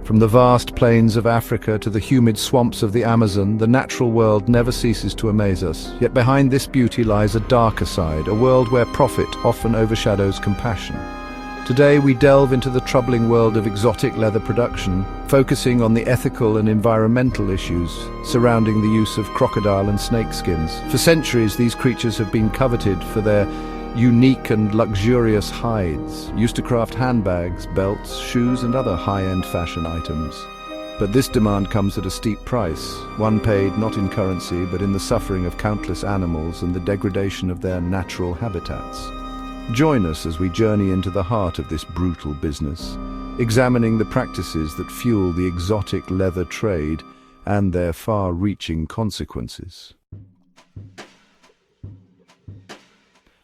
From the vast plains of Africa to the humid swamps of the Amazon, the natural world never ceases to amaze us. Yet behind this beauty lies a darker side, a world where profit often overshadows compassion. Today we delve into the troubling world of exotic leather production, focusing on the ethical and environmental issues surrounding the use of crocodile and snake skins. For centuries, these creatures have been coveted for their unique and luxurious hides, used to craft handbags, belts, shoes, and other high-end fashion items. But this demand comes at a steep price, one paid not in currency but in the suffering of countless animals and the degradation of their natural habitats. Join us as we journey into the heart of this brutal business, examining the practices that fuel the exotic leather trade and their far-reaching consequences.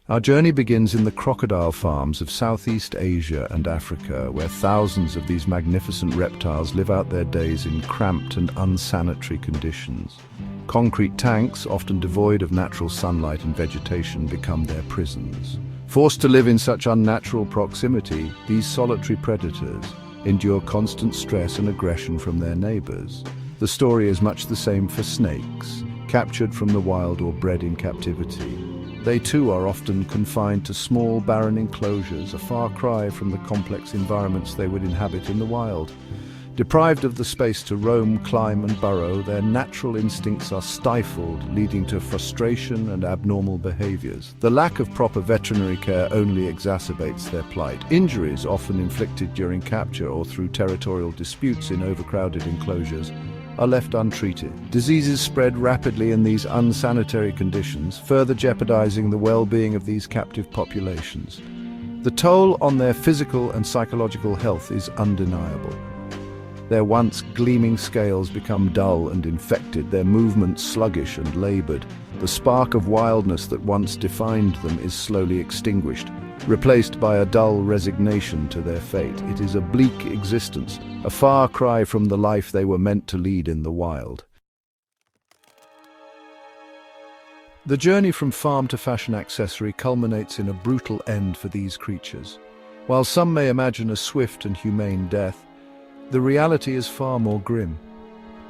Our journey begins in the crocodile farms of Southeast Asia and Africa, where thousands of these magnificent reptiles live out their days in cramped and unsanitary conditions. Concrete tanks, often devoid of natural sunlight and vegetation, become their prisons. Forced to live in such unnatural proximity, these solitary predators endure constant stress and aggression from their neighbors. The story is much the same for snakes, captured from the wild or bred in captivity. They too are often confined to small, barren enclosures, a far cry from the complex environments they would inhabit in the wild. Deprived of the space to roam, climb and burrow, their natural instincts are stifled, leading to frustration and abnormal behaviors. The lack of proper veterinary care only exacerbates their plight. Injuries, often inflicted during capture or through territorial disputes in overcrowded enclosures, are left untreated. Diseases spread rapidly in these unsanitary conditions, further jeopardizing the well-being of these captive populations. The toll on their physical and psychological health is undeniable. Their once gleaming scales become dull and infected, their movements sluggish and labored. The spark of wildness that once defined them is slowly extinguished, replaced by a dull resignation to their fate. It is a bleak existence, a far cry from the life they were meant to lead in the wild. The journey from farm to fashion accessory culminates in a brutal end for these creatures. While some may imagine a swift and humane death, the reality is far more grim.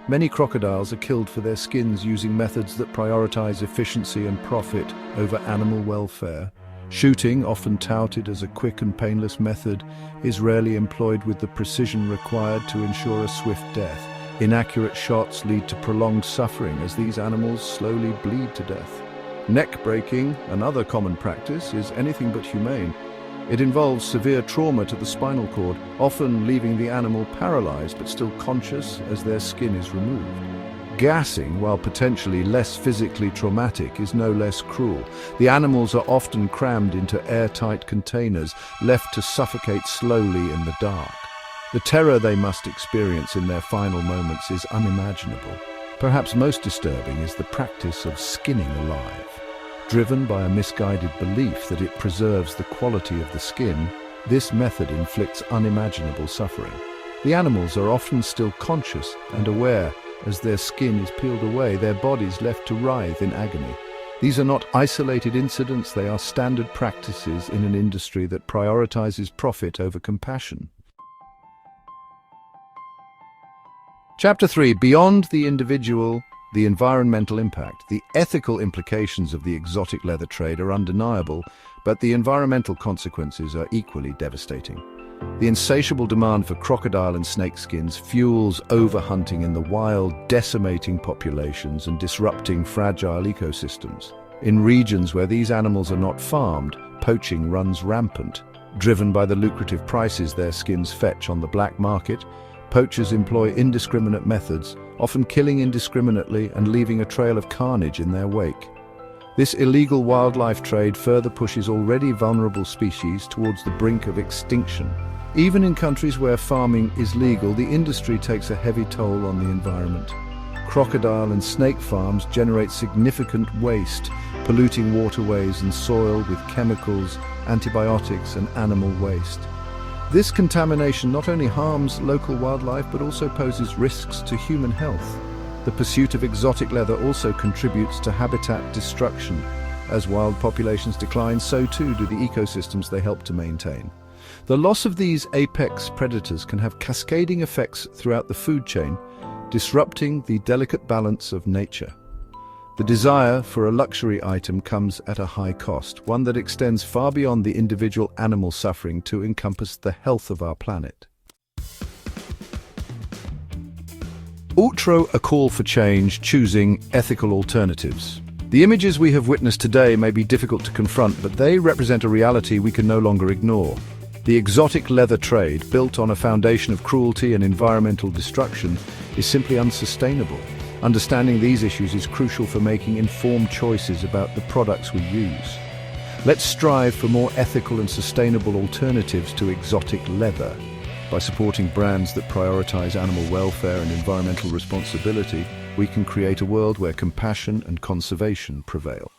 Many crocodiles are killed for their skins using methods that prioritize efficiency and profit over animal welfare. Shooting, often touted as a quick and painless method, is rarely employed with the precision required to ensure a swift death. Inaccurate shots lead to prolonged suffering as these animals slowly bleed to death. Neck breaking, another common practice, is anything but humane. It involves severe trauma to the spinal cord, often leaving the animal paralyzed but still conscious as their skin is removed. Gassing, while potentially less physically traumatic, is no less cruel. The animals are often crammed into airtight containers, left to suffocate slowly in the dark. The terror they must experience in their final moments is unimaginable. Perhaps most disturbing is the practice of skinning alive. Driven by a misguided belief that it preserves the quality of the skin, this method inflicts unimaginable suffering. The animals are often still conscious and aware. As their skin is peeled away, their bodies left to writhe in agony. These are not isolated incidents, they are standard practices in an industry that prioritizes profit over compassion. Chapter 3. Beyond the individual, the environmental impact. The ethical implications of the exotic leather trade are undeniable, but the environmental consequences are equally devastating. The insatiable demand for crocodile and snake skins fuels overhunting in the wild, decimating populations and disrupting fragile ecosystems. In regions where these animals are not farmed, poaching runs rampant. Driven by the lucrative prices their skins fetch on the black market, poachers employ indiscriminate methods, often killing indiscriminately and leaving a trail of carnage in their wake. This illegal wildlife trade further pushes already vulnerable species towards the brink of extinction. Even in countries where farming is legal, the industry takes a heavy toll on the environment. Crocodile and snake farms generate significant waste, polluting waterways and soil with chemicals, antibiotics, and animal waste. This contamination not only harms local wildlife but also poses risks to human health. The pursuit of exotic leather also contributes to habitat destruction. As wild populations decline, so too do the ecosystems they help to maintain. The loss of these apex predators can have cascading effects throughout the food chain, disrupting the delicate balance of nature. The desire for a luxury item comes at a high cost, one that extends far beyond the individual animal suffering to encompass the health of our planet. A call for change, choosing ethical alternatives. The images we have witnessed today may be difficult to confront, but they represent a reality we can no longer ignore. The exotic leather trade, built on a foundation of cruelty and environmental destruction, is simply unsustainable. Understanding these issues is crucial for making informed choices about the products we use. Let's strive for more ethical and sustainable alternatives to exotic leather. By supporting brands that prioritize animal welfare and environmental responsibility, we can create a world where compassion and conservation prevail.